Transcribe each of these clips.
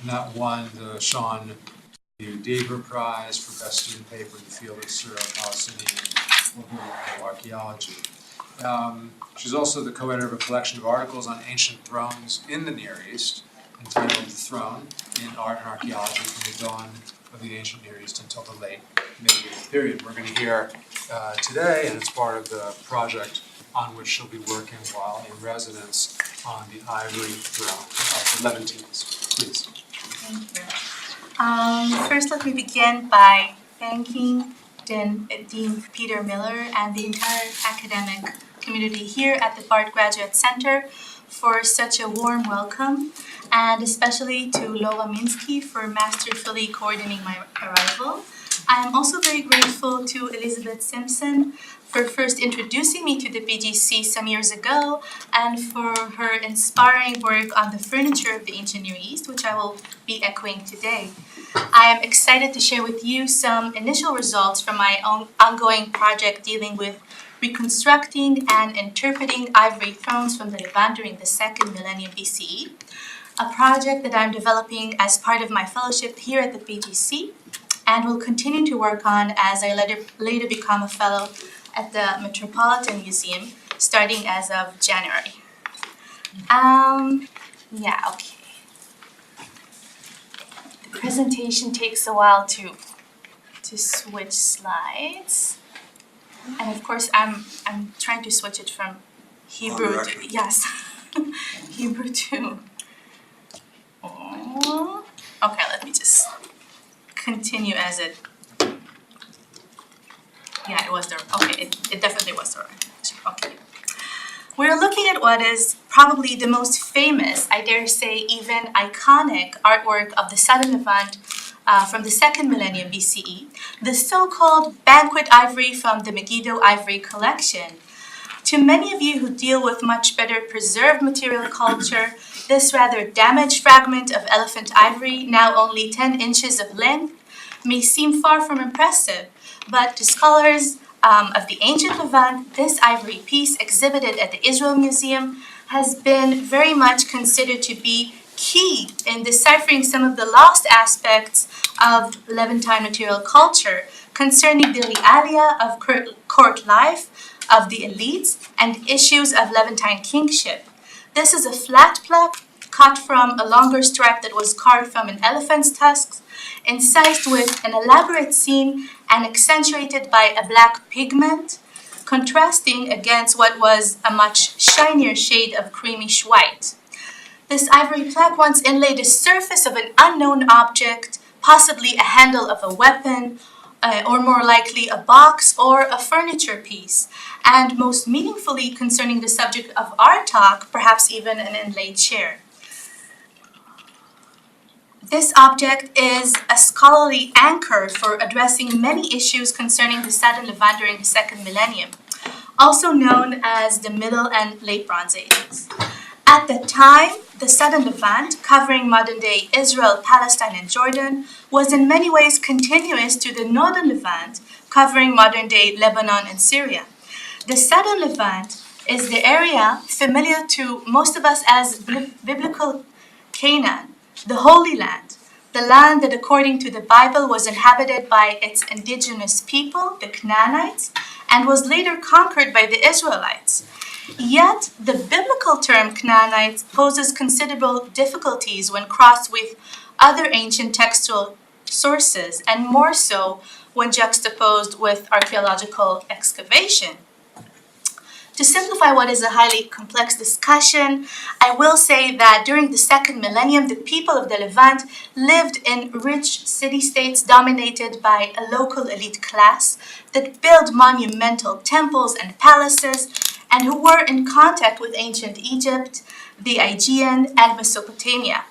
that won the Sean Daver Prize for Best Student Paper in the field of Syro-Palestinian biblical archaeology. She's also the co-editor of a collection of articles on ancient thrones in the Near East, entitled The Throne in Art and Archaeology from the Dawn of the Ancient Near East until the late medieval period. We're going to hear today, and it's part of the project on which she'll be working while in residence on the Ivory throne of the Levantines. Please. Thank you. First, let me begin by thanking Dean Peter Miller and the entire academic community here at the Bard Graduate Center for such a warm welcome, and especially to Lola Minsky for masterfully coordinating my arrival. I'm also very grateful to Elizabeth Simpson for first introducing me to the BGC some years ago and for her inspiring work on the furniture of the ancient Near East, which I will be echoing today. I am excited to share with you some initial results from my own ongoing project dealing with reconstructing and interpreting ivory thrones from the Levant during the 2nd millennium BCE, a project that I'm developing as part of my fellowship here at the BGC and will continue to work on as I later become a fellow at the Metropolitan Museum starting as of January. Okay. The presentation takes a while to switch slides. And of course, I'm trying to switch it from Hebrew to, yes, Hebrew to, okay, let me just continue as it, yeah, it was the, okay, it definitely was the, okay. We're looking at what is probably the most famous, I dare say even iconic artwork of the Southern Levant from the 2nd millennium BCE, the so-called banquet ivory from the Megiddo ivory collection. To many of you who deal with much better preserved material culture, this rather damaged fragment of elephant ivory, now only 10 inches of length, may seem far from impressive, but to scholars of the ancient Levant, this ivory piece exhibited at the Israel Museum has been very much considered to be key in deciphering some of the lost aspects of Levantine material culture concerning the realia of court life, of the elites, and issues of Levantine kingship. This is a flat plaque cut from a longer stripe that was carved from an elephant's tusks, incised with an elaborate scene and accentuated by a black pigment, contrasting against what was a much shinier shade of creamish white. This ivory plaque once inlaid the surface of an unknown object, possibly a handle of a weapon, or more likely a box or a furniture piece, and most meaningfully concerning the subject of our talk, perhaps even an inlaid chair. This object is a scholarly anchor for addressing many issues concerning the Southern Levant during the 2nd millennium, also known as the Middle and Late Bronze Ages. At the time, the Southern Levant, covering modern-day Israel, Palestine, and Jordan, was in many ways continuous to the Northern Levant, covering modern-day Lebanon and Syria. The Southern Levant is the area familiar to most of us as biblical Canaan, the Holy Land, the land that according to the Bible was inhabited by its indigenous people, the Canaanites, and was later conquered by the Israelites. Yet, the biblical term Canaanites poses considerable difficulties when crossed with other ancient textual sources, and more so when juxtaposed with archaeological excavation. To simplify what is a highly complex discussion, I will say that during the 2nd millennium, the people of the Levant lived in rich city-states dominated by a local elite class that built monumental temples and palaces, and who were in contact with ancient Egypt, the Aegean, and Mesopotamia.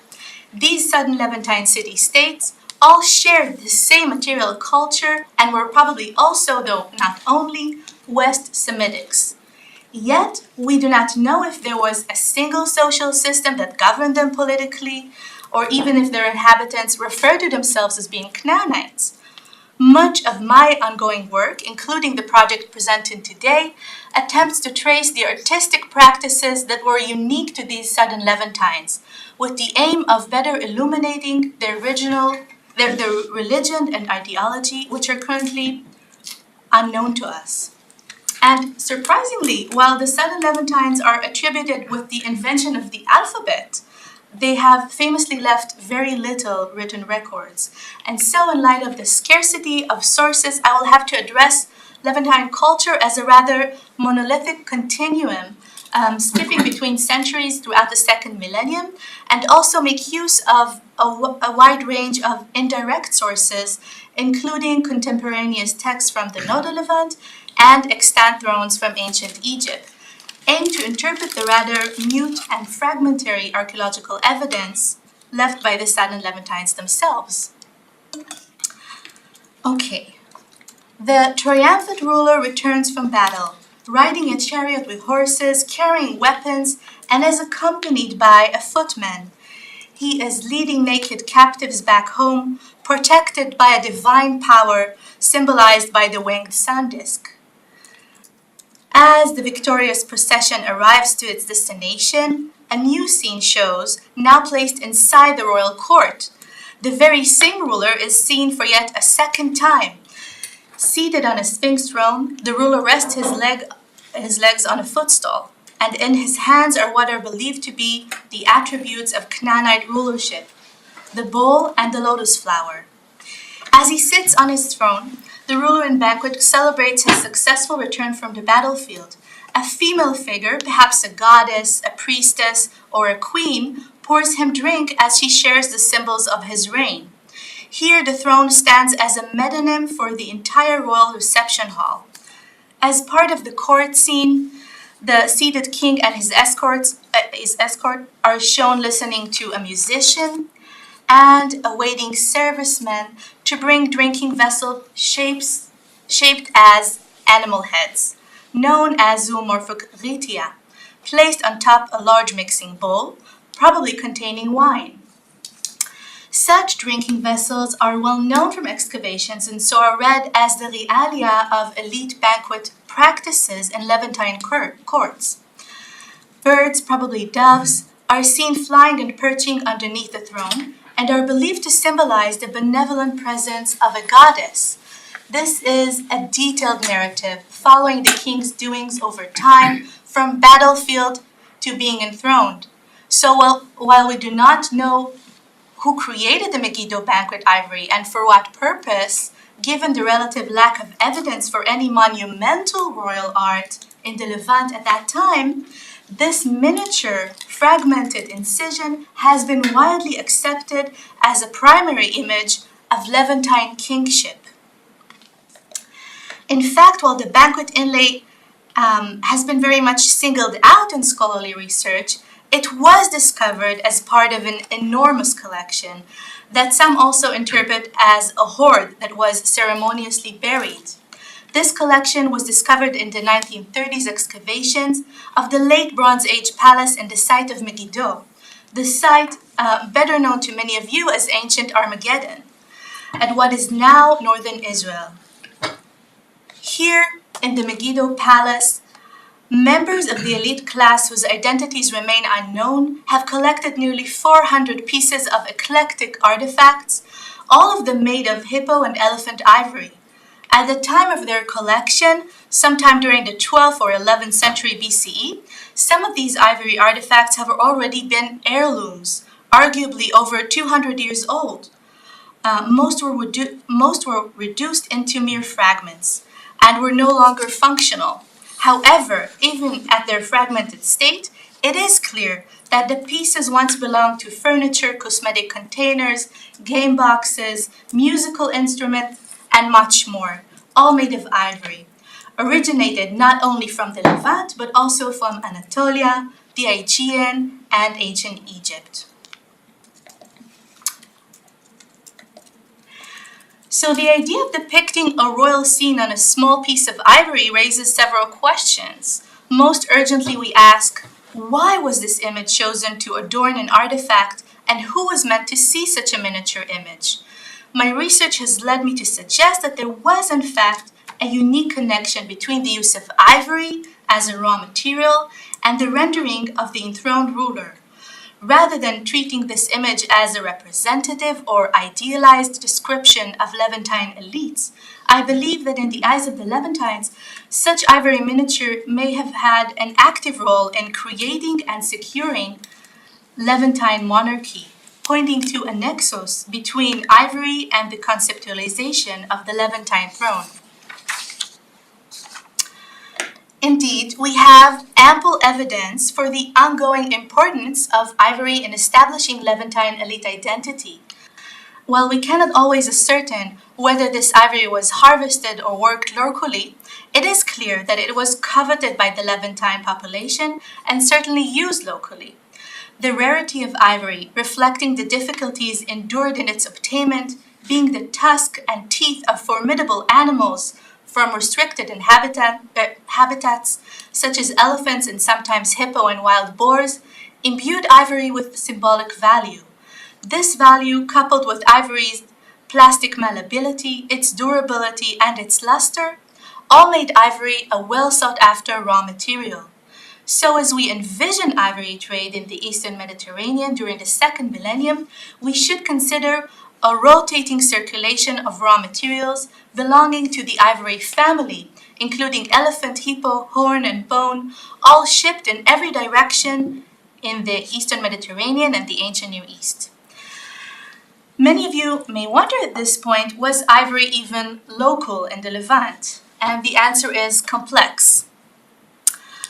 These southern Levantine city-states all shared the same material culture and were probably also, though not only, West Semitics. Yet, we do not know if there was a single social system that governed them politically, or even if their inhabitants referred to themselves as being Canaanites. Much of my ongoing work, including the project presented today, attempts to trace the artistic practices that were unique to these southern Levantines, with the aim of better illuminating their religion and ideology, which are currently unknown to us. And surprisingly, while the southern Levantines are attributed with the invention of the alphabet, they have famously left very little written records. And so, in light of the scarcity of sources, I will have to address Levantine culture as a rather monolithic continuum, skipping between centuries throughout the second millennium, and also make use of a wide range of indirect sources, including contemporaneous texts from the Nodal Levant and extant thrones from ancient Egypt, aim to interpret the rather mute and fragmentary archaeological evidence left by the southern Levantines themselves. Okay, the triumphant ruler returns from battle, riding a chariot with horses, carrying weapons, and is accompanied by a footman. He is leading naked captives back home, protected by a divine power symbolized by the winged sun disk. As the victorious procession arrives to its destination, a new scene shows, now placed inside the royal court. The very same ruler is seen for yet a second time. Seated on a sphinx throne, the ruler rests his legs on a footstool, and in his hands are what are believed to be the attributes of Canaanite rulership, the bowl and the lotus flower. As he sits on his throne, the ruler in banquet celebrates his successful return from the battlefield. A female figure, perhaps a goddess, a priestess, or a queen, pours him drink as she shares the symbols of his reign. Here, the throne stands as a metonym for the entire royal reception hall. As part of the court scene, the seated king and his escort are shown listening to a musician and awaiting servicemen to bring drinking vessels shaped as animal heads, known as zoomorphic ritia, placed on top a large mixing bowl, probably containing wine. Such drinking vessels are well known from excavations and so are read as the realia of elite banquet practices in Levantine courts. Birds, probably doves, are seen flying and perching underneath the throne and are believed to symbolize the benevolent presence of a goddess. This is a detailed narrative following the king's doings over time, from battlefield to being enthroned. So while we do not know who created the Megiddo banquet ivory and for what purpose, given the relative lack of evidence for any monumental royal art in the Levant at that time, this miniature, fragmented incision has been widely accepted as a primary image of Levantine kingship. In fact, while the banquet inlay has been very much singled out in scholarly research, it was discovered as part of an enormous collection that some also interpret as a hoard that was ceremoniously buried. This collection was discovered in the 1930s excavations of the late Bronze Age palace in the site of Megiddo, the site better known to many of you as ancient Armageddon, at what is now northern Israel. Here in the Megiddo palace, members of the elite class whose identities remain unknown have collected nearly 400 pieces of eclectic artifacts, all of them made of hippo and elephant ivory. At the time of their collection, sometime during the 12th or 11th century BCE, some of these ivory artifacts have already been heirlooms, arguably over 200 years old. Most were reduced into mere fragments and were no longer functional. However, even at their fragmented state, it is clear that the pieces once belonged to furniture, cosmetic containers, game boxes, musical instruments, and much more, all made of ivory, originated not only from the Levant, but also from Anatolia, the Aegean, and ancient Egypt. So the idea of depicting a royal scene on a small piece of ivory raises several questions. Most urgently, we ask, why was this image chosen to adorn an artifact, and who was meant to see such a miniature image? my research has led me to suggest that there was, in fact, a unique connection between the use of ivory as a raw material and the rendering of the enthroned ruler. Rather than treating this image as a representative or idealized description of Levantine elites, I believe that in the eyes of the Levantines, such ivory miniature may have had an active role in creating and securing Levantine monarchy, pointing to a nexus between ivory and the conceptualization of the Levantine throne. Indeed, we have ample evidence for the ongoing importance of ivory in establishing Levantine elite identity. While we cannot always ascertain whether this ivory was harvested or worked locally, it is clear that it was coveted by the Levantine population and certainly used locally. The rarity of ivory, reflecting the difficulties endured in its obtainment, being the tusk and teeth of formidable animals from restricted habitats such as elephants and sometimes hippo and wild boars, imbued ivory with symbolic value. This value, coupled with ivory's plastic malleability, its durability, and its luster, all made ivory a well-sought-after raw material. So as we envision ivory trade in the Eastern Mediterranean during the second millennium, we should consider a rotating circulation of raw materials belonging to the ivory family, including elephant, hippo, horn, and bone, all shipped in every direction in the Eastern Mediterranean and the ancient Near East. Many of you may wonder at this point, was ivory even local in the Levant? And the answer is complex.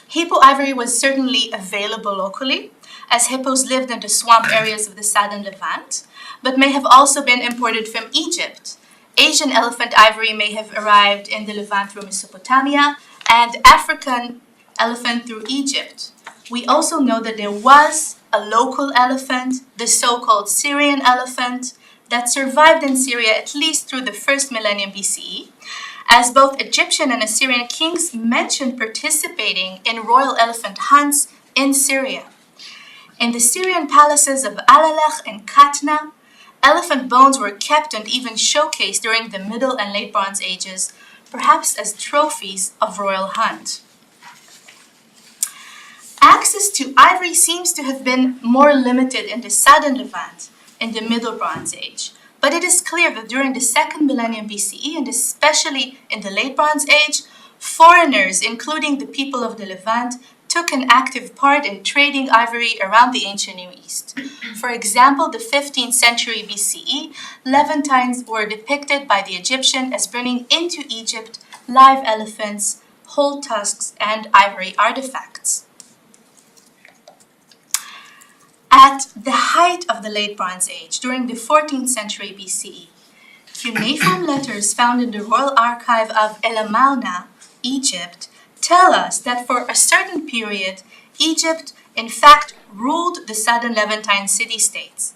Hippo ivory was certainly available locally, as hippos lived in the swamp areas of the southern Levant, but may have also been imported from Egypt. Asian elephant ivory may have arrived in the Levant through Mesopotamia, and African elephant through Egypt. We also know that there was a local elephant, the so-called Syrian elephant, that survived in Syria at least through the first millennium BCE, as both Egyptian and Assyrian kings mentioned participating in royal elephant hunts in Syria. In the Syrian palaces of Alalakh and Katna, elephant bones were kept and even showcased during the Middle and Late Bronze Ages, perhaps as trophies of royal hunt. Access to ivory seems to have been more limited in the southern Levant in the Middle Bronze Age, but it is clear that during the second millennium BCE and especially in the Late Bronze Age, foreigners, including the people of the Levant, took an active part in trading ivory around the ancient Near East. For example, the 15th century BCE, Levantines were depicted by the Egyptian as bringing into Egypt live elephants, whole tusks, and ivory artifacts. At the height of the Late Bronze Age, during the 14th century BCE, cuneiform letters found in the Royal Archive of El Amarna, Egypt, tell us that for a certain period, Egypt, in fact, ruled the southern Levantine city-states.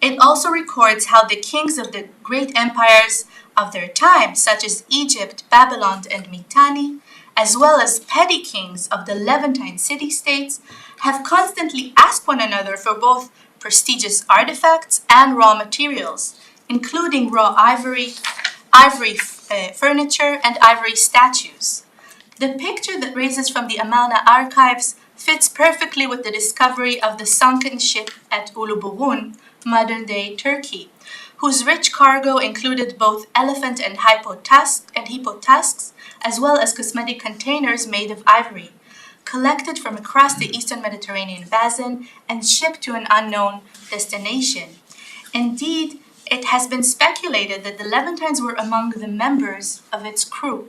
It also records how the kings of the great empires of their time, such as Egypt, Babylon, and Mitanni, as well as petty kings of the Levantine city-states, have constantly asked one another for both prestigious artifacts and raw materials, including raw ivory, furniture, and ivory statues. The picture that raises from the Amarna archives fits perfectly with the discovery of the sunken ship at Uluburun, modern-day Turkey, whose rich cargo included both elephant and hippo tusks, as well as cosmetic containers made of ivory, collected from across the eastern Mediterranean basin and shipped to an unknown destination. Indeed, it has been speculated that the Levantines were among the members of its crew.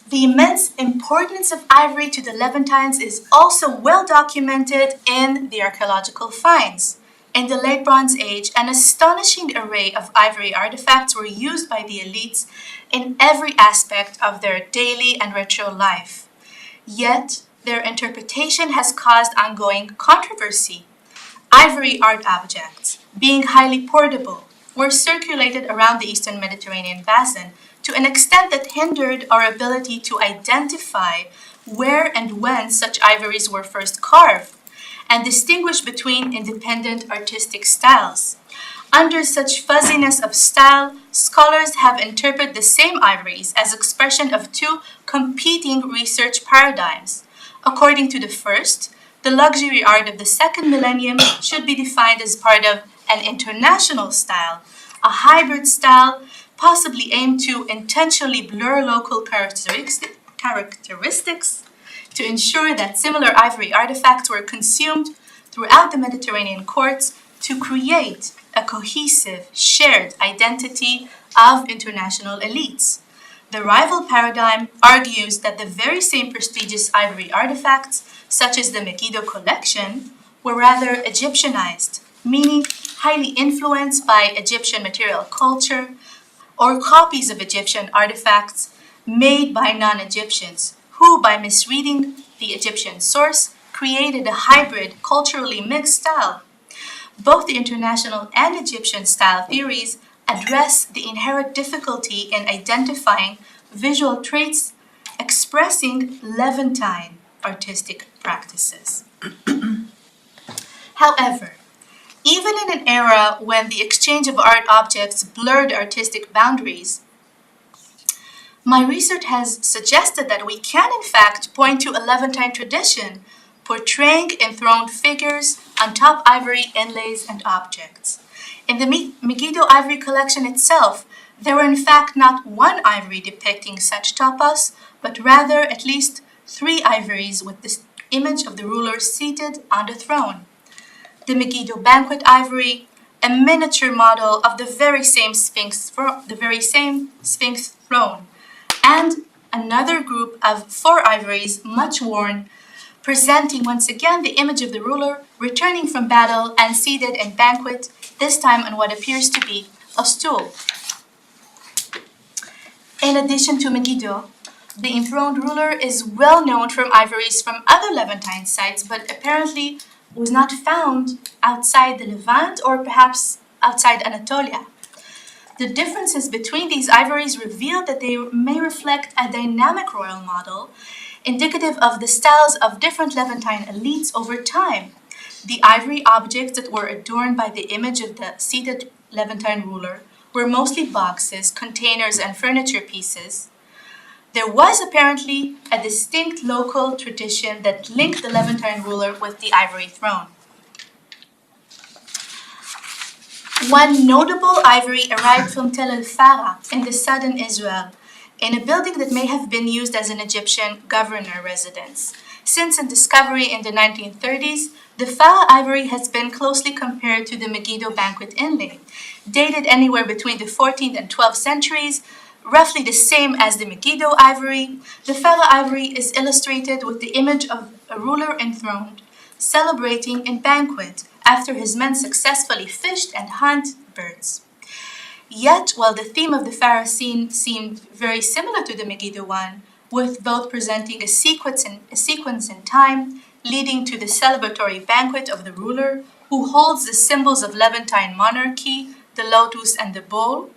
The immense importance of ivory to the Levantines is also well documented in the archaeological finds. In the Late Bronze Age, an astonishing array of ivory artifacts were used by the elites in every aspect of their daily and ritual life. Yet, their interpretation has caused ongoing controversy. Ivory art objects, being highly portable, were circulated around the eastern Mediterranean basin to an extent that hindered our ability to identify where and when such ivories were first carved, and distinguish between independent artistic styles. Under such fuzziness of style, scholars have interpreted the same ivories as expression of two competing research paradigms. According to the first, the luxury art of the second millennium should be defined as part of an international style, a hybrid style possibly aimed to intentionally blur local characteristics to ensure that similar ivory artifacts were consumed throughout the Mediterranean courts to create a cohesive, shared identity of international elites. The rival paradigm argues that the very same prestigious ivory artifacts, such as the Megiddo collection, were rather Egyptianized, meaning highly influenced by Egyptian material culture, or copies of Egyptian artifacts made by non-Egyptians, who, by misreading the Egyptian source, created a hybrid, culturally mixed style. Both the international and Egyptian style theories address the inherent difficulty in identifying visual traits expressing Levantine artistic practices. However, even in an era when the exchange of art objects blurred artistic boundaries, my research has suggested that we can in fact point to a Levantine tradition portraying enthroned figures on top ivory inlays and objects. In the Megiddo ivory collection itself, there were in fact not one ivory depicting such topos, but rather at least 3 ivories with the image of the ruler seated on the throne. The Megiddo banquet ivory, a miniature model of the very same Sphinx throne, and another group of 4 ivories, much worn, presenting once again the image of the ruler returning from battle and seated in banquet, this time on what appears to be a stool. In addition to Megiddo, the enthroned ruler is well known from ivories from other Levantine sites, but apparently was not found outside the Levant or perhaps outside Anatolia. The differences between these ivories reveal that they may reflect a dynamic royal model, indicative of the styles of different Levantine elites over time. The ivory objects that were adorned by the image of the seated Levantine ruler were mostly boxes, containers, and furniture pieces. There was apparently a distinct local tradition that linked the Levantine ruler with the ivory throne. One notable ivory arrived from Tel el-Farah in the southern Israel, in a building that may have been used as an Egyptian governor residence. Since its discovery in the 1930s, the Farah ivory has been closely compared to the Megiddo banquet inlay, dated anywhere between the 14th and 12th centuries, roughly the same as the Megiddo ivory. The Farah ivory is illustrated with the image of a ruler enthroned, celebrating in banquet after his men successfully fished and hunt birds. Yet, while the theme of the Farah scene seemed very similar to the Megiddo one, with both presenting a sequence in time leading to the celebratory banquet of the ruler who holds the symbols of Levantine monarchy, the lotus and the bowl,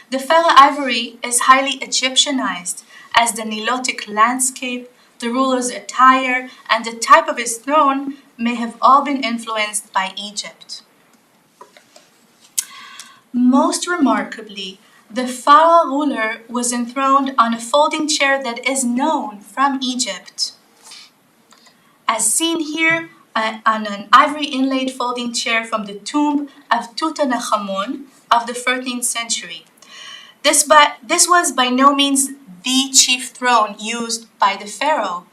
the Farah ivory is highly Egyptianized, as the Nilotic landscape, the ruler's attire, and the type of his throne may have all been influenced by Egypt. Most remarkably, the Farah ruler was enthroned on a folding chair that is known from Egypt. As seen here on an ivory inlaid folding chair from the tomb of Tutankhamun of the 13th century. This was by no means the chief throne used by the pharaoh,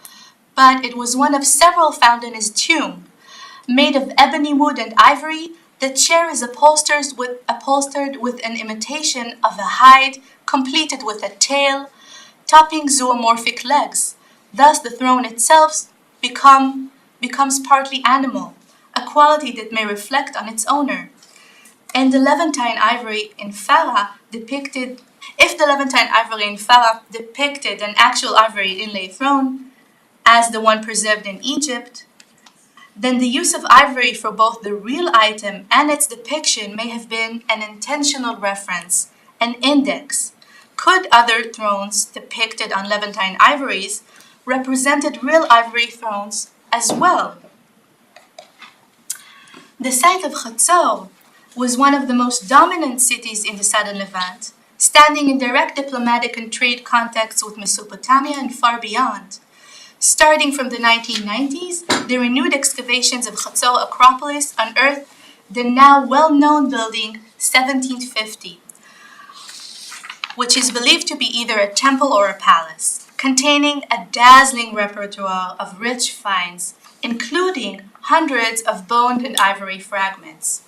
but it was one of several found in his tomb. Made of ebony wood and ivory, the chair is upholstered with an imitation of a hide completed with a tail, topping zoomorphic legs. Thus the throne itself becomes partly animal, a quality that may reflect on its owner. And the Levantine ivory in Farah depicted an actual ivory inlay throne, as the one preserved in Egypt, then the use of ivory for both the real item and its depiction may have been an intentional reference, an index. Could other thrones depicted on Levantine ivories represented real ivory thrones as well? The site of Khatsor was one of the most dominant cities in the southern Levant, standing in direct diplomatic and trade contacts with Mesopotamia and far beyond. Starting from the 1990s, the renewed excavations of Khatsor Acropolis unearthed the now well-known building 1750, which is believed to be either a temple or a palace, containing a dazzling repertoire of rich finds, including hundreds of bone and ivory fragments.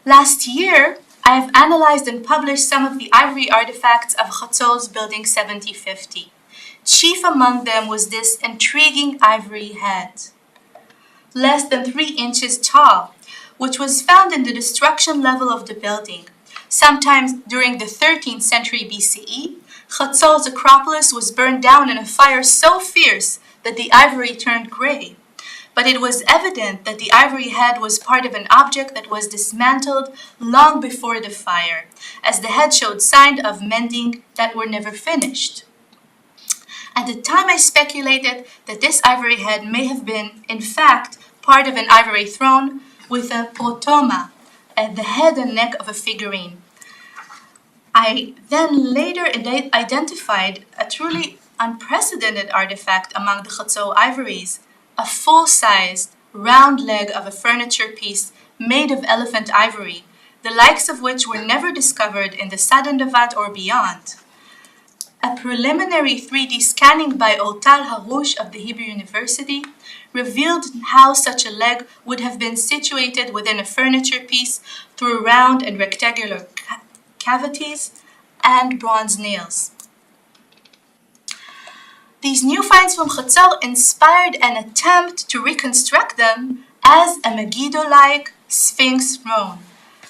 Last year, I have analyzed and published some of the ivory artifacts of Khatsor's building 1750. Chief among them was this intriguing ivory head, less than 3 inches tall, which was found in the destruction level of the building. Sometimes during the 13th century BCE, Khatsor's Acropolis was burned down in a fire so fierce that the ivory turned gray. But it was evident that the ivory head was part of an object that was dismantled long before the fire, as the head showed signs of mending that were never finished. At the time, I speculated that this ivory head may have been, in fact, part of an ivory throne with a potoma at the head and neck of a figurine. I then later identified a truly unprecedented artifact among the Khatsor ivories, a full-sized, round leg of a furniture piece made of elephant ivory, the likes of which were never discovered in the southern Levant or beyond. A preliminary 3D scanning by Otal Harouche of the Hebrew University revealed how such a leg would have been situated within a furniture piece through round and rectangular cavities and bronze nails. These new finds from Khatsor inspired an attempt to reconstruct them as a Megiddo-like Sphinx throne,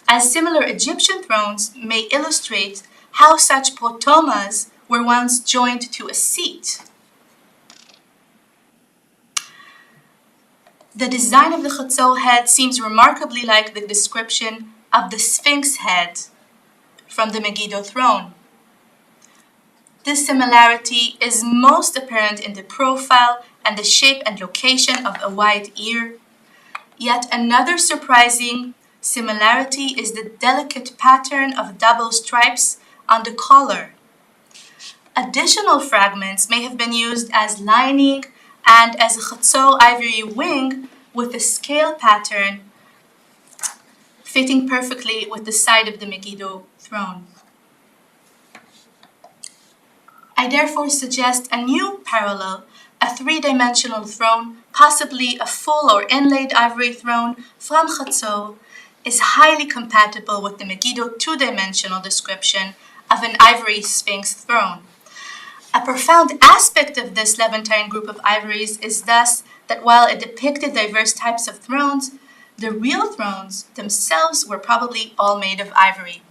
as similar Egyptian thrones may illustrate how such potomas were once joined to a seat. The design of the Khatsor head seems remarkably like the description of the Sphinx head from the Megiddo throne. This similarity is most apparent in the profile and the shape and location of a wide ear. Yet another surprising similarity is the delicate pattern of double stripes on the collar. Additional fragments may have been used as lining and as a Khatsor ivory wing with a scale pattern fitting perfectly with the side of the Megiddo throne. I therefore suggest a new parallel, a 3-dimensional throne, possibly a full or inlaid ivory throne from Khatsor, is highly compatible with the Megiddo 2-dimensional description of an ivory sphinx throne. A profound aspect of this Levantine group of ivories is thus that while it depicted diverse types of thrones, the real thrones themselves were probably all made of ivory.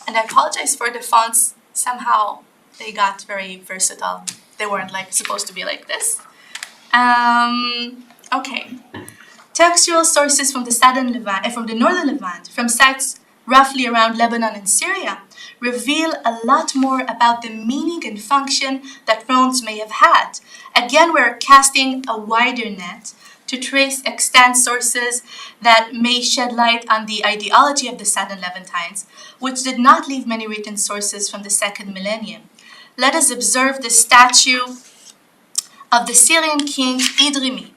And I apologize for the fonts, somehow they got very versatile. They weren't supposed to be like this. Okay. Textual sources from the southern Levant, from the northern Levant, from sites roughly around Lebanon and Syria, reveal a lot more about the meaning and function that thrones may have had. Again, we're casting a wider net to trace extant sources that may shed light on the ideology of the southern Levantines, which did not leave many written sources from the 2nd millennium. Let us observe the statue of the Syrian king Idrimi,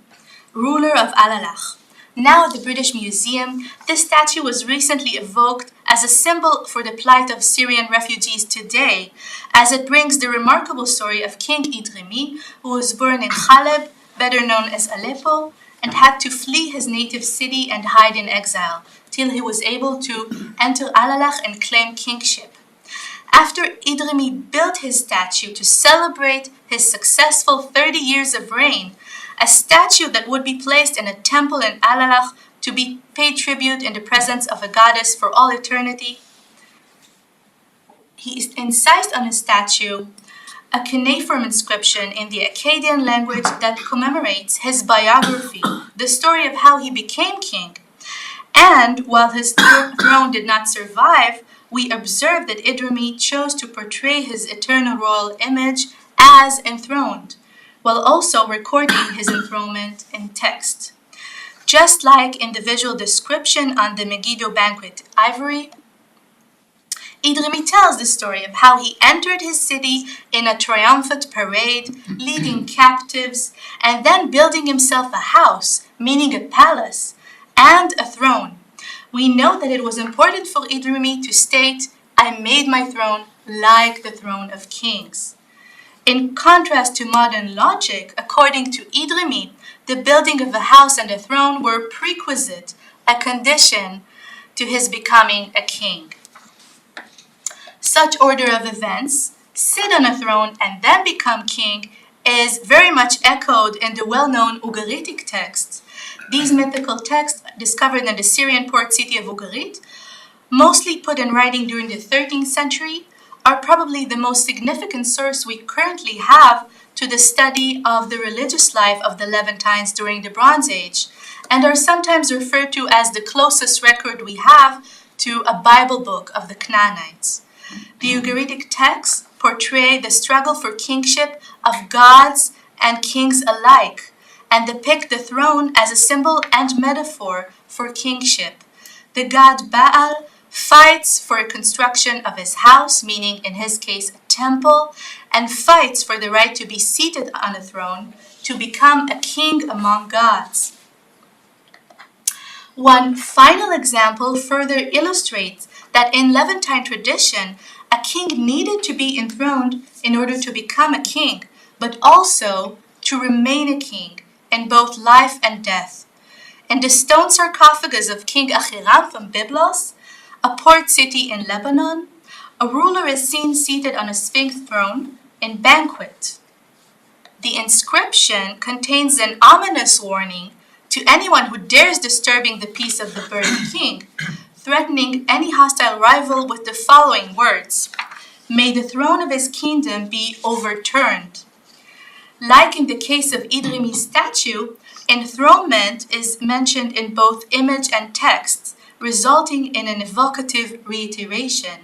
ruler of Alalach. Now at the British Museum, this statue was recently evoked as a symbol for the plight of Syrian refugees today, as it brings the remarkable story of King Idrimi, who was born in Khaleb, better known as Aleppo, and had to flee his native city and hide in exile, till he was able to enter Alalach and claim kingship. After Idrimi built his statue to celebrate his successful 30 years of reign, a statue that would be placed in a temple in Alalach to be paid tribute in the presence of a goddess for all eternity, he incised on his statue a cuneiform inscription in the Akkadian language that commemorates his biography, the story of how he became king. And while his throne did not survive, we observe that Idrimi chose to portray his eternal royal image as enthroned, while also recording his enthronement in text. Just like in the visual description on the Megiddo banquet Ivory, Idrami tells the story of how he entered his city in a triumphant parade, leading captives, and then building himself a house, meaning a palace, and a throne. We know that it was important for Idrami to state, "I made my throne like the throne of kings." In contrast to modern logic, according to Idrami, the building of a house and a throne were prerequisite, a condition to his becoming a king. Such order of events, sit on a throne and then become king, is very much echoed in the well-known Ugaritic texts. These mythical texts, discovered in the Syrian port city of Ugarit, mostly put in writing during the 13th century, are probably the most significant source we currently have to the study of the religious life of the Levantines during the Bronze Age, and are sometimes referred to as the closest record we have to a Bible book of the Canaanites. The Ugaritic texts portray the struggle for kingship of gods and kings alike, and depict the throne as a symbol and metaphor for kingship. The god Baal fights for a construction of his house, meaning in his case a temple, and fights for the right to be seated on a throne, to become a king among gods. One final example further illustrates that in Levantine tradition, a king needed to be enthroned in order to become a king, but also to remain a king in both life and death. In the stone sarcophagus of King Achiram from Byblos, a port city in Lebanon, a ruler is seen seated on a sphinx throne in banquet. The inscription contains an ominous warning to anyone who dares disturbing the peace of the burning king, threatening any hostile rival with the following words: "May the throne of his kingdom be overturned." Like in the case of Idrami's statue, enthronement is mentioned in both image and text, resulting in an evocative reiteration.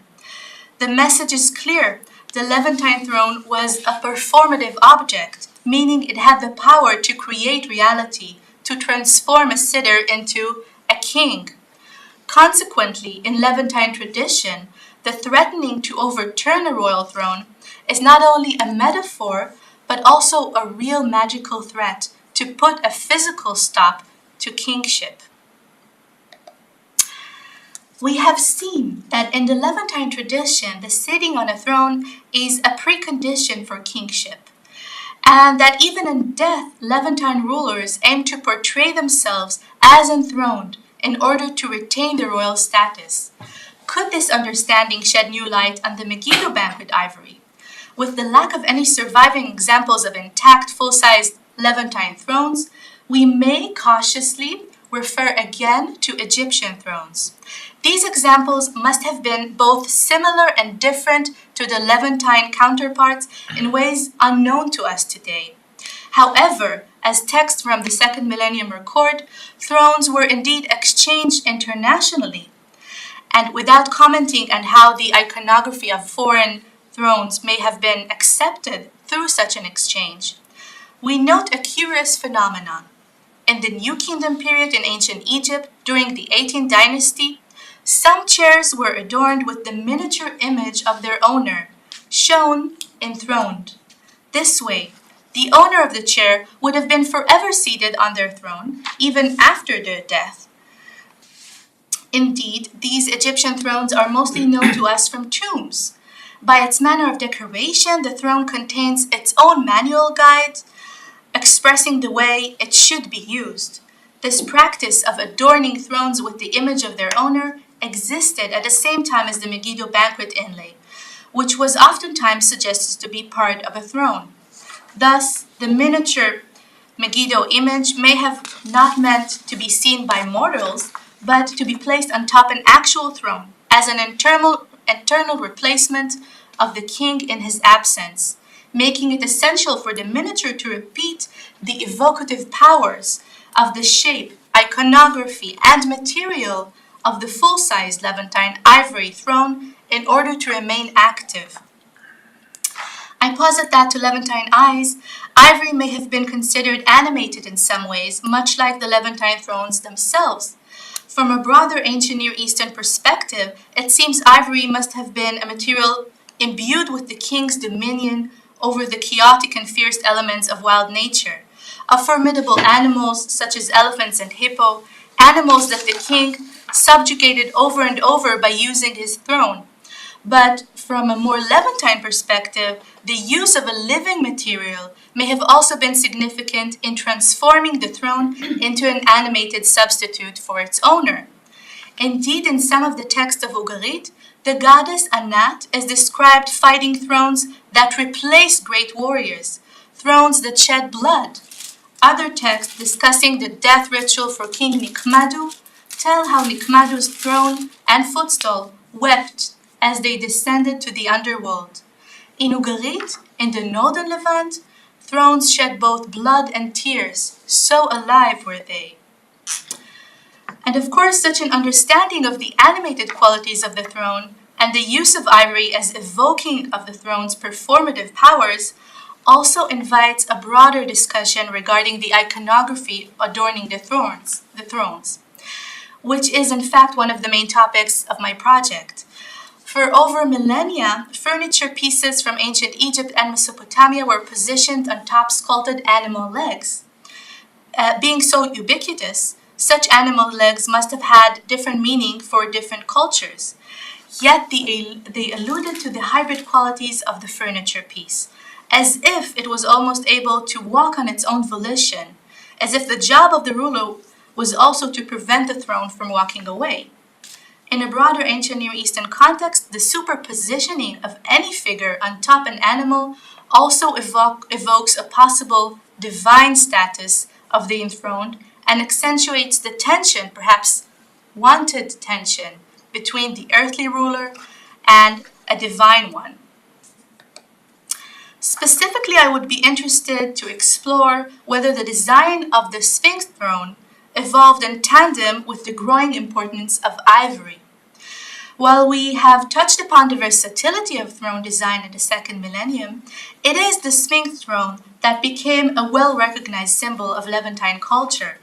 The message is clear. The Levantine throne was a performative object, meaning it had the power to create reality, to transform a sitter into a king. Consequently, in Levantine tradition, the threatening to overturn a royal throne is not only a metaphor, but also a real magical threat to put a physical stop to kingship. We have seen that in the Levantine tradition, the sitting on a throne is a precondition for kingship, and that even in death, Levantine rulers aim to portray themselves as enthroned in order to retain their royal status. Could this understanding shed new light on the Megiddo banquet Ivory? With the lack of any surviving examples of intact, full-sized Levantine thrones, we may cautiously refer again to Egyptian thrones. These examples must have been both similar and different to the Levantine counterparts in ways unknown to us today. However, as texts from the second millennium record, thrones were indeed exchanged internationally. And without commenting on how the iconography of foreign thrones may have been accepted through such an exchange, we note a curious phenomenon. In the New Kingdom period in ancient Egypt, during the 18th dynasty, some chairs were adorned with the miniature image of their owner, shown enthroned. This way, the owner of the chair would have been forever seated on their throne, even after their death. Indeed, these Egyptian thrones are mostly known to us from tombs. By its manner of decoration, the throne contains its own manual guide, expressing the way it should be used. This practice of adorning thrones with the image of their owner existed at the same time as the Megiddo banquet inlay, which was oftentimes suggested to be part of a throne. Thus, the miniature Megiddo image may have not meant to be seen by mortals, but to be placed on top an actual throne as an eternal replacement of the king in his absence, making it essential for the miniature to repeat the evocative powers of the shape, iconography, and material of the full-sized Levantine ivory throne in order to remain active. I posit that to Levantine eyes, ivory may have been considered animated in some ways, much like the Levantine thrones themselves. From a broader ancient Near Eastern perspective, it seems ivory must have been a material imbued with the king's dominion over the chaotic and fierce elements of wild nature, of formidable animals such as elephants and hippo, animals that the king subjugated over and over by using his throne. But from a more Levantine perspective, the use of a living material may have also been significant in transforming the throne into an animated substitute for its owner. Indeed, in some of the texts of Ugaritic, the goddess Anat is described fighting thrones that replace great warriors, thrones that shed blood. Other texts discussing the death ritual for King Nikmadu tell how Nikmadu's throne and footstool wept as they descended to the underworld. In Ugaritic, in the northern Levant, thrones shed both blood and tears, so alive were they. And of course, such an understanding of the animated qualities of the throne and the use of ivory as evoking of the throne's performative powers also invites a broader discussion regarding the iconography adorning the thrones, which is in fact one of the main topics of my project. For over millennia, furniture pieces from ancient Egypt and Mesopotamia were positioned on top sculpted animal legs. Being so ubiquitous, such animal legs must have had different meaning for different cultures. Yet they alluded to the hybrid qualities of the furniture piece, as if it was almost able to walk on its own volition, as if the job of the ruler was also to prevent the throne from walking away. In a broader ancient Near Eastern context, the superpositioning of any figure on top an animal also evokes a possible divine status of the enthroned and accentuates the tension, perhaps wanted tension, between the earthly ruler and a divine one. Specifically, I would be interested to explore whether the design of the Sphinx throne evolved in tandem with the growing importance of ivory. While we have touched upon the versatility of throne design in the second millennium, it is the Sphinx throne that became a well-recognized symbol of Levantine culture.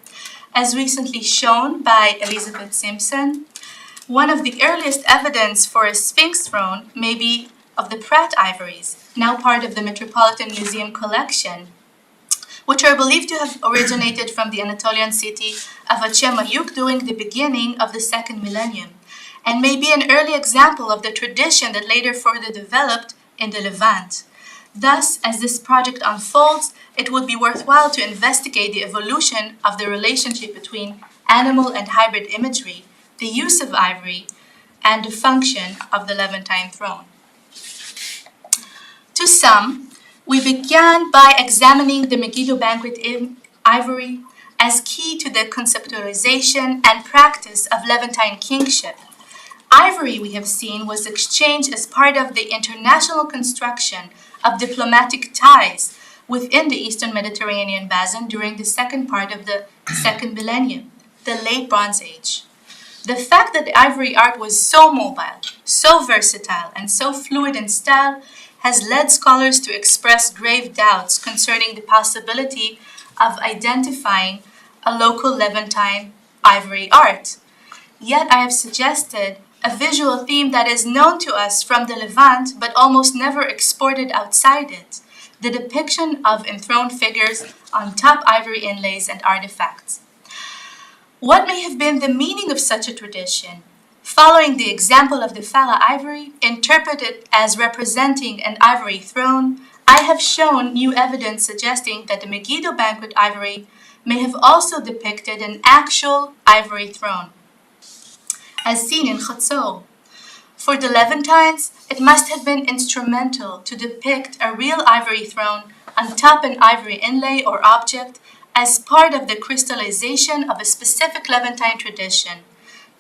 As recently shown by Elizabeth Simpson, one of the earliest evidence for a Sphinx throne may be of the Pratt ivories, now part of the Metropolitan Museum collection, which are believed to have originated from the Anatolian city of Achemayuk during the beginning of the second millennium, and may be an early example of the tradition that later further developed in the Levant. Thus, as this project unfolds, it would be worthwhile to investigate the evolution of the relationship between animal and hybrid imagery, the use of ivory, and the function of the Levantine throne. To sum, we began by examining the Megiddo banquet ivory as key to the conceptualization and practice of Levantine kingship. Ivory, we have seen, was exchanged as part of the international construction of diplomatic ties within the Eastern Mediterranean basin during the second part of the second millennium, the Late Bronze Age. The fact that the ivory art was so mobile, so versatile, and so fluid in style has led scholars to express grave doubts concerning the possibility of identifying a local Levantine ivory art. Yet I have suggested a visual theme that is known to us from the Levant but almost never exported outside it, the depiction of enthroned figures on top ivory inlays and artifacts. What may have been the meaning of such a tradition? Following the example of the Farah ivory, interpreted as representing an ivory throne, I have shown new evidence suggesting that the Megiddo banquet ivory may have also depicted an actual ivory throne, as seen in Chatzor. For the Levantines, it must have been instrumental to depict a real ivory throne on top an ivory inlay or object as part of the crystallization of a specific Levantine tradition,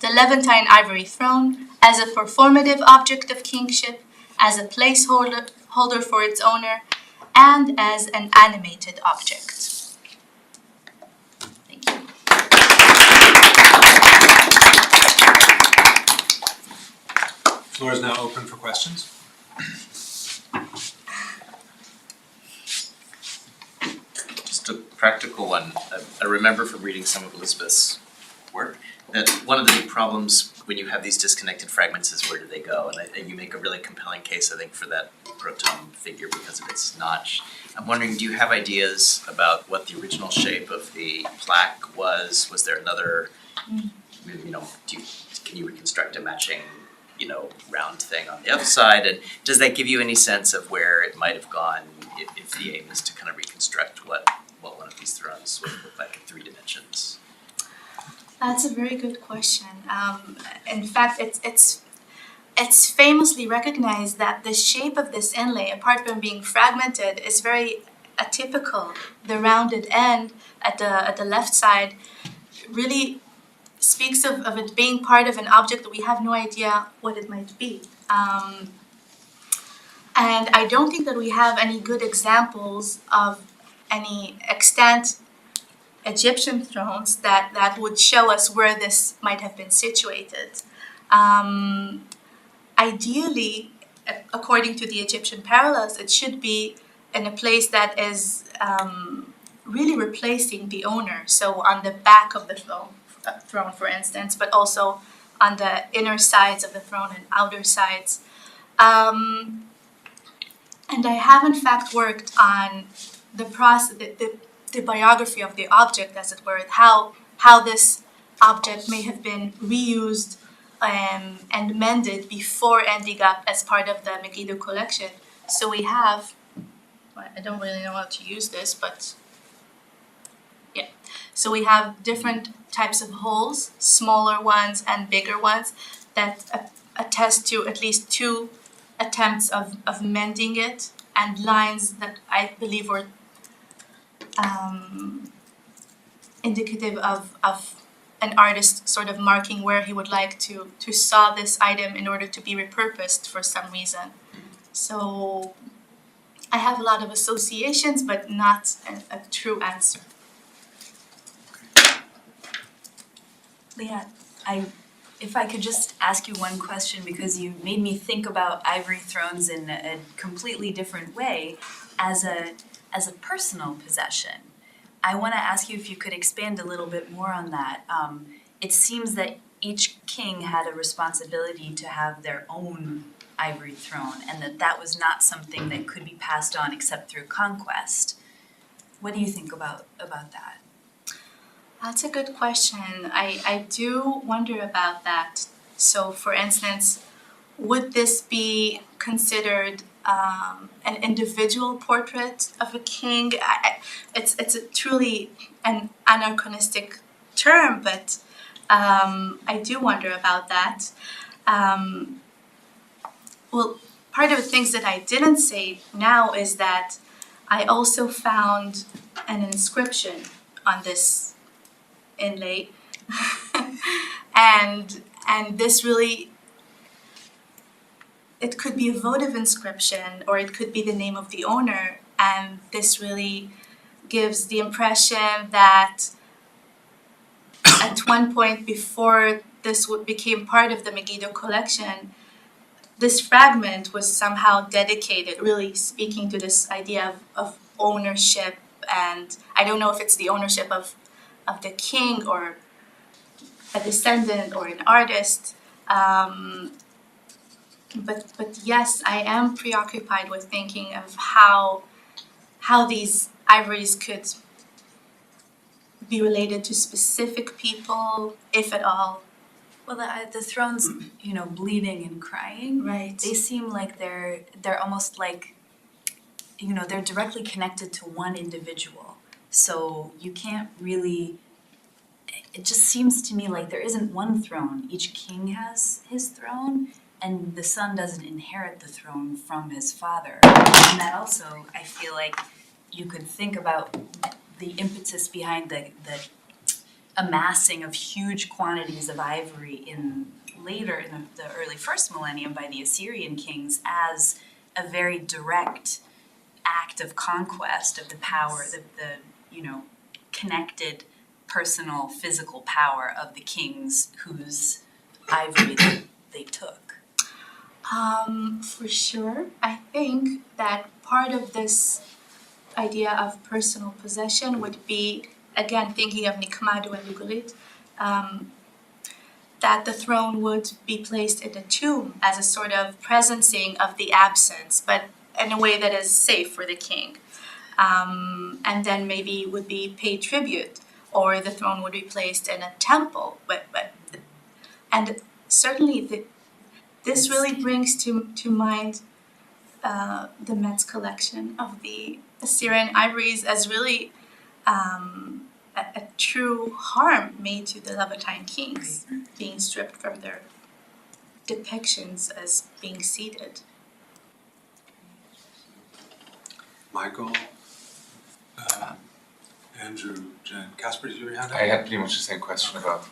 the Levantine ivory throne as a performative object of kingship, as a placeholder for its owner, and as an animated object. Thank you. Floor is now open for questions. practical one. I remember from reading some of Elizabeth's work that one of the big problems when you have these disconnected fragments is where do they go? And you make a really compelling case, I think, for that proton figure because of its notch. I'm wondering, do you have ideas about what the original shape of the plaque was? Was there another, can you reconstruct a matching, round thing on the outside? And does that give you any sense of where it might have gone if the aim is to kind of reconstruct what one of these thrones would look like in 3 dimensions? That's a very good question. In fact, it's famously recognized that the shape of this inlay, apart from being fragmented, is very atypical. The rounded end at the left side really speaks of it being part of an object that we have no idea what it might be. And I don't think that we have any good examples of any extant Egyptian thrones that would show us where this might have been situated. Ideally, according to the Egyptian parallels, it should be in a place that is really replacing the owner. So on the back of the throne, for instance, but also on the inner sides of the throne and outer sides. And I have in fact worked on the process, the biography of the object, as it were, how this object may have been reused and mended before ending up as part of the Megiddo collection. So we have, I don't really know how to use this, but yeah. So we have different types of holes, smaller ones and bigger ones, that attest to at least 2 attempts of mending it, and lines that I believe were indicative of an artist sort of marking where he would like to saw this item in order to be repurposed for some reason. So I have a lot of associations, but not a true answer. Liat, if I could just ask you one question, because you made me think about ivory thrones in a completely different way as a personal possession. I want to ask you if you could expand a little bit more on that. It seems that each king had a responsibility to have their own ivory throne, and that was not something that could be passed on except through conquest. What do you think about that? That's a good question. I do wonder about that. So, for instance, would this be considered an individual portrait of a king? It's truly an anachronistic term, but I do wonder about that. Well, part of the things that I didn't say now is that I also found an inscription on this inlay, and this really, it could be a votive inscription or it could be the name of the owner, and this really gives the impression that at one point before this became part of the Megiddo collection, this fragment was somehow dedicated, really speaking to this idea of ownership, and I don't know if it's the ownership of the king or a descendant or an artist. But yes, I am preoccupied with thinking of how these ivories could be related to specific people, if at all. Well, the thrones, bleeding and crying. Right. They seem like they're almost like, they're directly connected to one individual. So you can't really. It just seems to me like there isn't one throne. Each king has his throne, and the son doesn't inherit the throne from his father. And that also, I feel like you could think about the impetus behind the amassing of huge quantities of ivory later in the early first millennium by the Assyrian kings as a very direct act of conquest of the power, the connected personal physical power of the kings whose ivory they took. For sure. I think that part of this idea of personal possession would be, again, thinking of Nikmado and Ugaritic, that the throne would be placed in a tomb as a sort of presencing of the absence, but in a way that is safe for the king. And then maybe would be paid tribute, or the throne would be placed in a temple. And certainly this really brings to mind the Met's collection of the Assyrian ivories as really a true harm made to the Levantine kings, being stripped from their depictions as being seated. Michael, Andrew, Jen, Casper, did you have your hand up? I had pretty much the same question about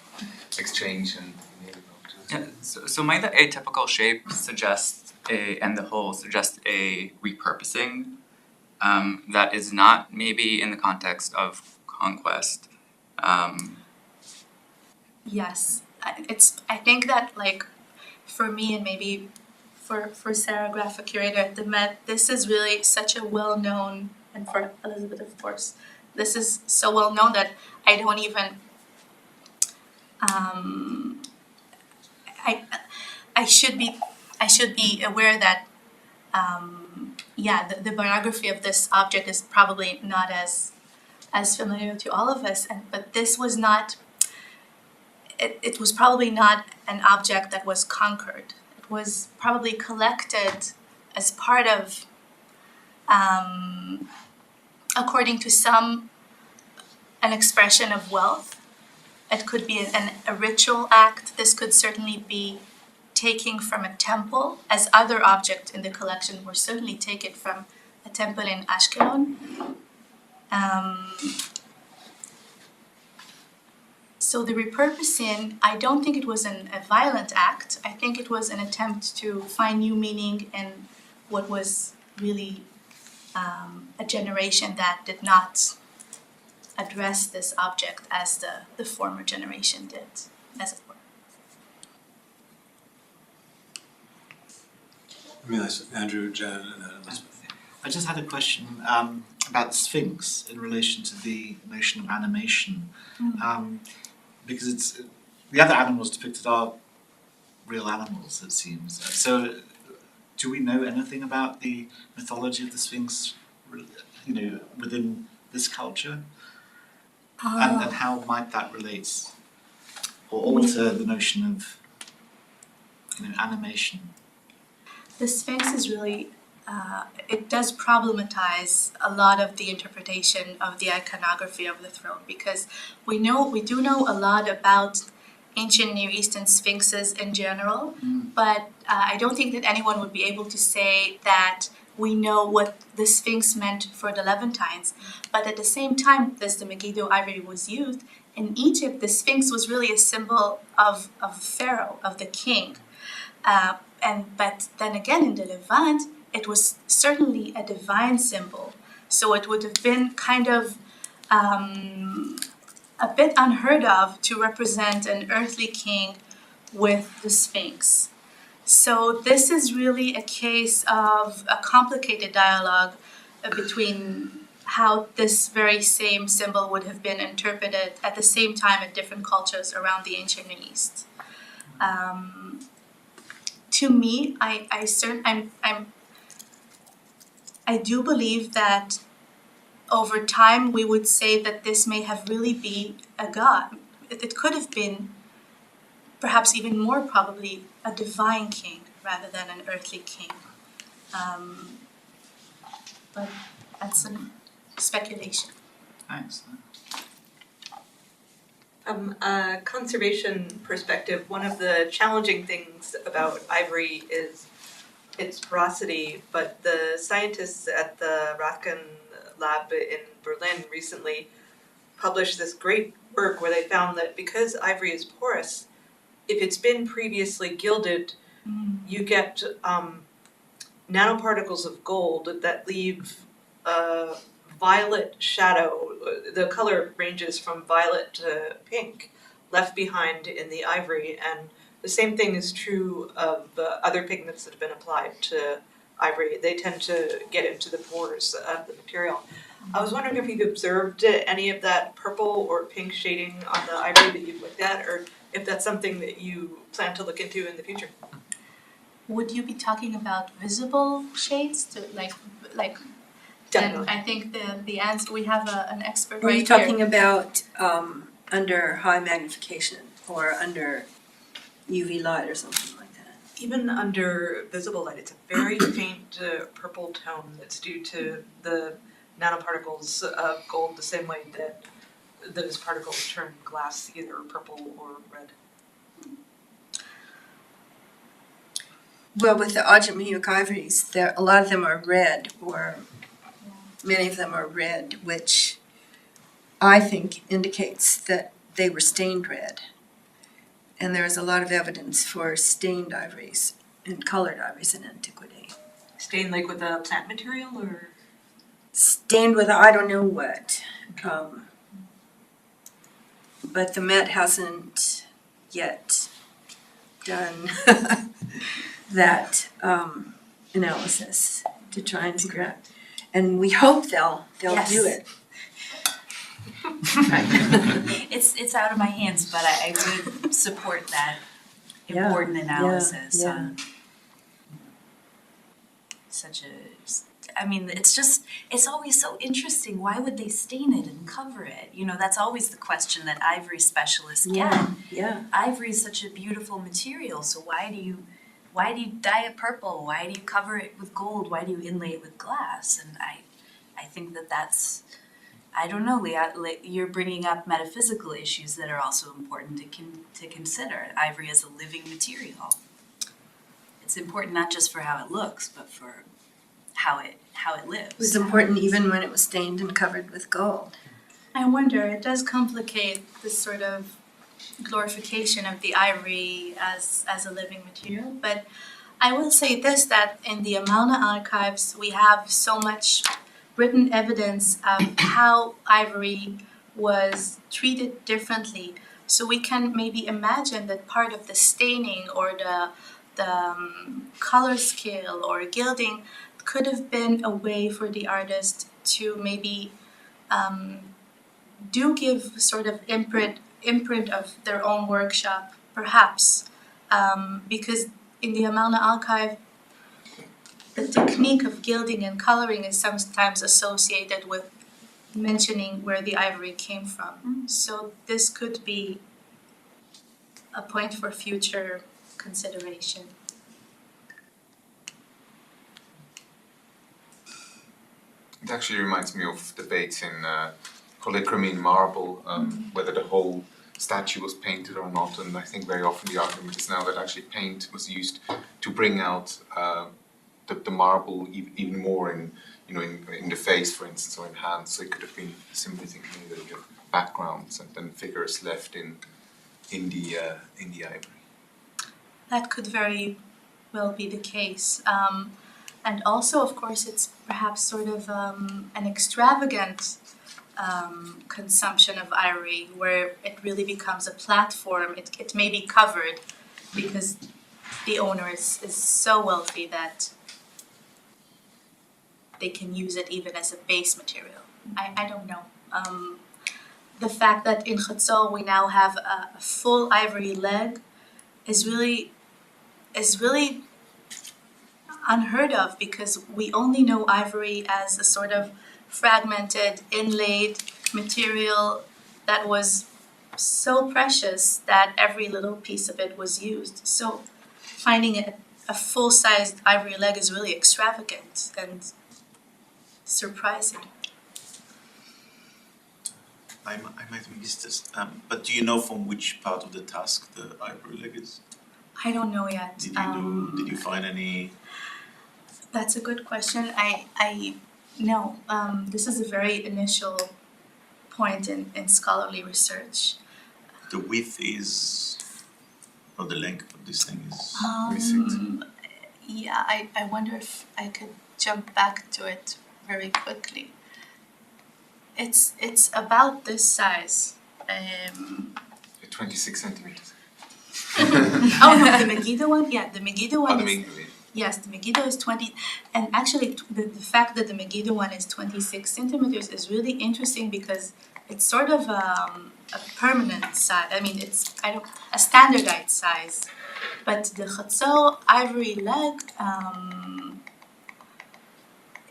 exchange and being able to. Yeah, so might the atypical shape suggest and the whole suggest a repurposing that is not maybe in the context of conquest? Yes, I think that, like, for me and maybe for Sarah, graphic curator at the Met, this is really such a well-known, and for Elizabeth, of course, this is so well-known that I don't even, I should be aware that, the biography of this object is probably not as familiar to all of us, but this was not, it was probably not an object that was conquered. It was probably collected as part of, according to some, an expression of wealth. It could be a ritual act. This could certainly be taking from a temple, as other objects in the collection were certainly taken from a temple in Ashkelon. So the repurposing, I don't think it was a violent act. I think it was an attempt to find new meaning in what was really a generation that did not address this object as the former generation did, as it were. Andrew, Jen, and then Elizabeth. I just had a question about the Sphinx in relation to the notion of animation, because it's the other animals depicted are real animals, it seems. So, do we know anything about the mythology of the Sphinx, within this culture, and how might that relate or alter the notion of animation? The Sphinx is really, it does problematize a lot of the interpretation of the iconography of the throne, because we do know a lot about ancient Near Eastern sphinxes in general, but I don't think that anyone would be able to say that we know what the Sphinx meant for the Levantines. But at the same time, as the Megiddo ivory was used, in Egypt, the Sphinx was really a symbol of Pharaoh, of the king. But then again, in the Levant, it was certainly a divine symbol. So it would have been kind of a bit unheard of to represent an earthly king with the Sphinx. So this is really a case of a complicated dialogue between how this very same symbol would have been interpreted at the same time in different cultures around the ancient Near East. To me, I do believe that over time we would say that this may have really been a god. It could have been, perhaps even more probably, a divine king rather than an earthly king. But that's some speculation. Thanks. From a conservation perspective, one of the challenging things about ivory is its porosity, but the scientists at the Rathken lab in Berlin recently published this great work where they found that because ivory is porous, if it's been previously gilded, you get nanoparticles of gold that leave a violet shadow. The color ranges from violet to pink left behind in the ivory, and the same thing is true of other pigments that have been applied to ivory. They tend to get into the pores of the material. I was wondering if you've observed any of that purple or pink shading on the ivory that you've looked at, or if that's something that you plan to look into in the future. Would you be talking about visible shades to like Definitely. then I think the answer, we have an expert Were right you here. talking about under high magnification or under UV light or something like that? Even under visible light, it's a very faint purple tone that's due to the nanoparticles of gold, the same way that those particles turn glass either purple or red. Well, with the Ajamiyuk ivories, a lot of them are red, or many of them are red, which I think indicates that they were stained red. And there is a lot of evidence for stained ivories and colored ivories in antiquity. Stained like with a plant material or? Stained with I don't know what. But the Met hasn't yet done that analysis to try and figure out. And we hope they'll Yes. do it. It's out of my hands, but I would support that Yeah, important analysis yeah. on such a, I mean, it's always so interesting. Why would they stain it and cover it? You know, that's always the question that ivory specialists get. Yeah. Ivory is such a beautiful material, so why do you dye it purple? Why do you cover it with gold? Why do you inlay it with glass? And I think that's, I don't know, Liat, you're bringing up metaphysical issues that are also important to consider. Ivory as a living material. It's important not just for how it looks, but for how it lives. It was important even when it was stained and covered with gold. I wonder, it does complicate this sort of glorification of the ivory as a living material, but I will say this, that in the Amalna archives we have so much written evidence of how ivory was treated differently, so we can maybe imagine that part of the staining or the color scale or gilding could have been a way for the artist to maybe do give sort of imprint of their own workshop, perhaps, because in the Amalna archive, the technique of gilding and coloring is sometimes associated with mentioning where the ivory came from. So this could be a point for future consideration. It actually reminds me of debates in polychrome marble, whether the whole statue was painted or not, and I think very often the argument is now that actually paint was used to bring out the marble even more in the face, for instance, or in hands. So it could have been simply thinking that you have backgrounds and then figures left in the ivory. That could very well be the case. And also, of course, it's perhaps sort of an extravagant consumption of ivory where it really becomes a platform. It may be covered because the owner is so wealthy that they can use it even as a base material. I don't know. The fact that in Chetzal we now have a full ivory leg is really unheard of, because we only know ivory as a sort of fragmented, inlaid material that was so precious that every little piece of it was used. So finding a full-sized ivory leg is really extravagant and surprising. I might have missed this, but do you know from which part of the task the ivory leg is? I don't know yet. Did you find any? That's a good question. I no. This is a very initial point in scholarly research. The width is, or the length of this thing is. Yeah, I wonder if I could jump back to it very quickly. It's about this size. 26 centimeters. Oh no, the Megiddo one? Yeah, the Megiddo one is, Yes, the Megiddo is 20, and actually the fact that the Megiddo one is 26 centimeters is really interesting because it's sort of a permanent size. I mean, it's a standardized size. But the Chatzor ivory leg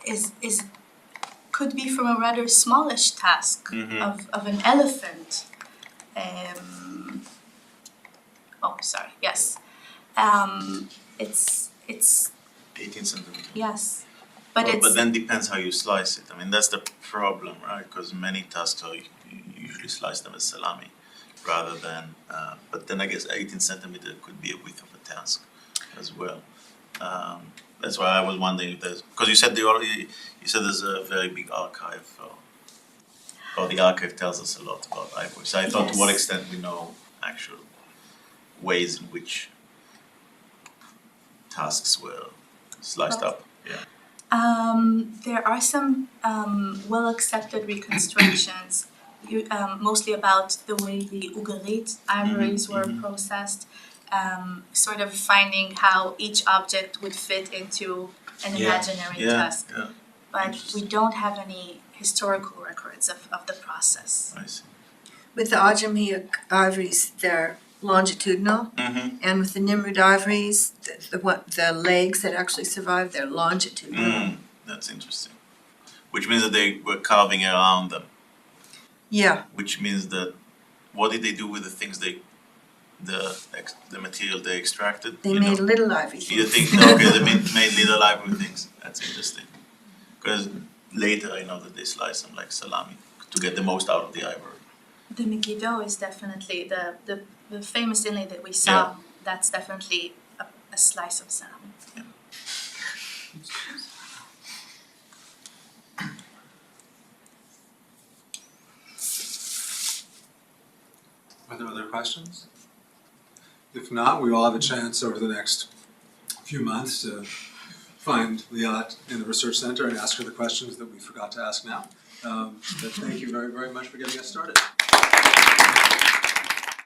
is could be from a rather smallish task of an elephant. Yes. It's 18 centimeters. yes, but Well, it's but then depends how you slice it. I mean, that's the problem, right? Because many tusks are, you usually slice them as salami rather than, but then I guess 18 centimeter could be a width of a task as well. That's why I was wondering if there's, because you said there's a very big archive, or the archive tells us a lot about ivory. So I thought to what Yes. extent we know actual ways in which tasks were sliced up. Yeah. there are some well-accepted reconstructions, mostly about the way the Ugaritic ivories were processed, sort of finding how each object would fit into an imaginary tusk. Yeah, But we don't have any historical records of the process. I see. With the Ajamic ivories, they're longitudinal, and with the Nimrud ivories, the legs that actually survive, they're longitudinal. That's interesting. Which means that they were carving around them. Yeah, Which means that, what did they do with the things the material they extracted? they You made know? little ivory You things. think, okay, they made little ivory things. That's interesting. Because later I know that they slice them like salami to get the most out of the ivory. The Megiddo is definitely the famous inlay that we saw. That's definitely a slice of salmon. Are there other questions? If not, we will have a chance over the next few months to find Liat in the Research Center and ask her the questions that we forgot to ask now. But thank you very, very much for getting us started.